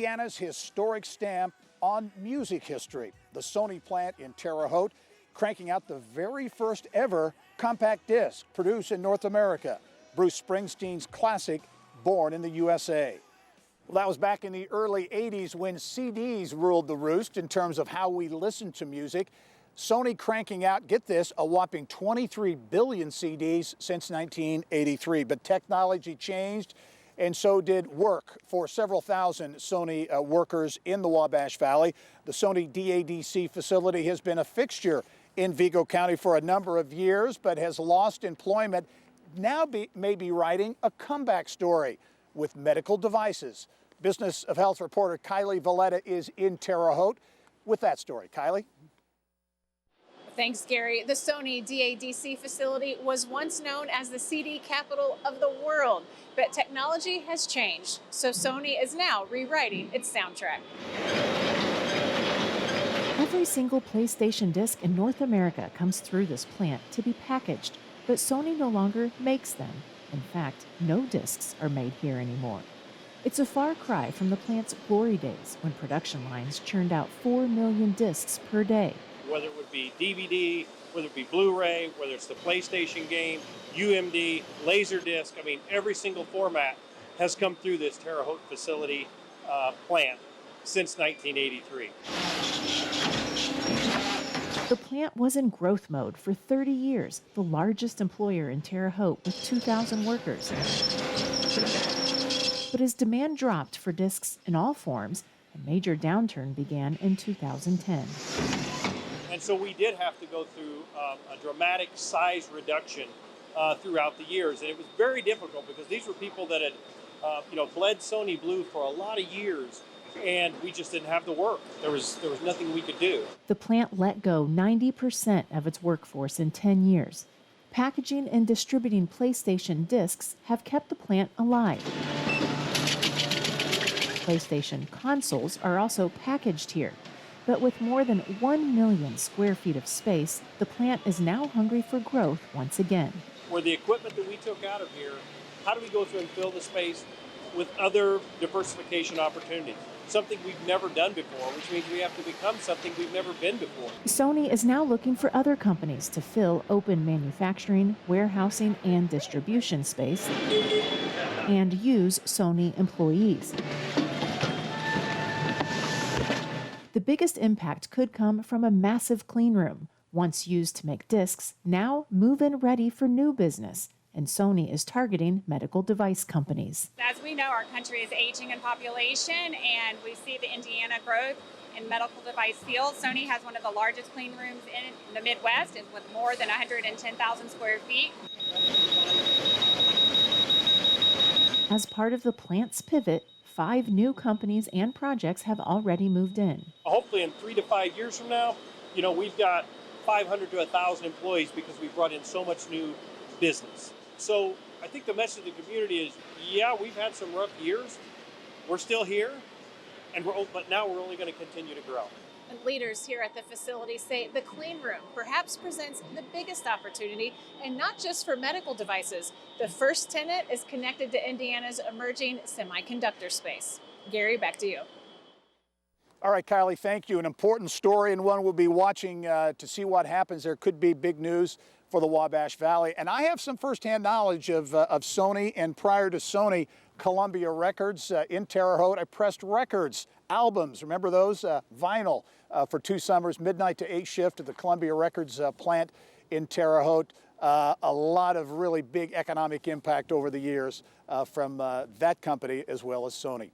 Indiana's historic stamp on music history. The Sony plant in Terre Haute cranking out the very first ever compact disc produced in North America, Bruce Springsteen's classic, Born in the USA. Well, that was back in the early 80s when CDs ruled the roost in terms of how we listen to music. Sony cranking out, get this, a whopping 23 billion CDs since 1983. But technology changed, and so did work for several thousand Sony workers in the Wabash Valley. The Sony DADC facility has been a fixture in Vigo County for a number of years, but has lost employment. Now may be writing a comeback story with medical devices. Business of Health reporter Kylie Valletta is in Terre Haute with that story. Kylie? Thanks, Gary. The Sony DADC facility was once known as the CD capital of the world, but technology has changed, so Sony is now rewriting its soundtrack. Every single PlayStation disc in North America comes through this plant to be packaged, but Sony no longer makes them. In fact, no discs are made here anymore. It's a far cry from the plant's glory days when production lines churned out 4 million discs per day. Whether it would be DVD, whether it be Blu-ray, whether it's the PlayStation game, UMD, Laserdisc, I mean, every single format has come through this Terre Haute facility plant since 1983. The plant was in growth mode for 30 years, the largest employer in Terre Haute with 2,000 workers. But as demand dropped for discs in all forms, a major downturn began in 2010. And so we did have to go through a dramatic size reduction throughout the years. And it was very difficult because these were people that had bled Sony Blue for a lot of years, and we just didn't have the work. There was nothing we could do. The plant let go 90% of its workforce in 10 years. Packaging and distributing PlayStation discs have kept the plant alive. PlayStation consoles are also packaged here. But with more than 1 million square feet of space, the plant is now hungry for growth once again. Where the equipment that we took out of here, how do we go through and fill the space with other diversification opportunities? Something we've never done before, which means we have to become something we've never been before. Sony is now looking for other companies to fill open manufacturing, warehousing, and distribution space, and use Sony employees. The biggest impact could come from a massive clean room, once used to make discs, now move-in ready for new business. And Sony is targeting medical device companies. As we know, our country is aging in population, and we see the Indiana growth in medical device field. Sony has one of the largest clean rooms in the Midwest, and with more than 110,000 square feet. As part of the plant's pivot, 5 new companies and projects have already moved in. Hopefully in 3 to 5 years from now, we've got 500 to 1,000 employees because we brought in so much new business. So I think the message to the community is, yeah, we've had some rough years. We're still here, but now we're only going to continue to grow. And leaders here at the facility say the clean room perhaps presents the biggest opportunity, and not just for medical devices. The first tenant is connected to Indiana's emerging semiconductor space. Gary, back to you. All right, Kylie, thank you. An important story, and one we'll be watching to see what happens. There could be big news for the Wabash Valley. And I have some firsthand knowledge of Sony, and prior to Sony, Columbia Records in Terre Haute. I pressed records, albums, remember those? Vinyl for 2 summers, midnight to 8 shift at the Columbia Records plant in Terre Haute. A lot of really big economic impact over the years from that company as well as Sony.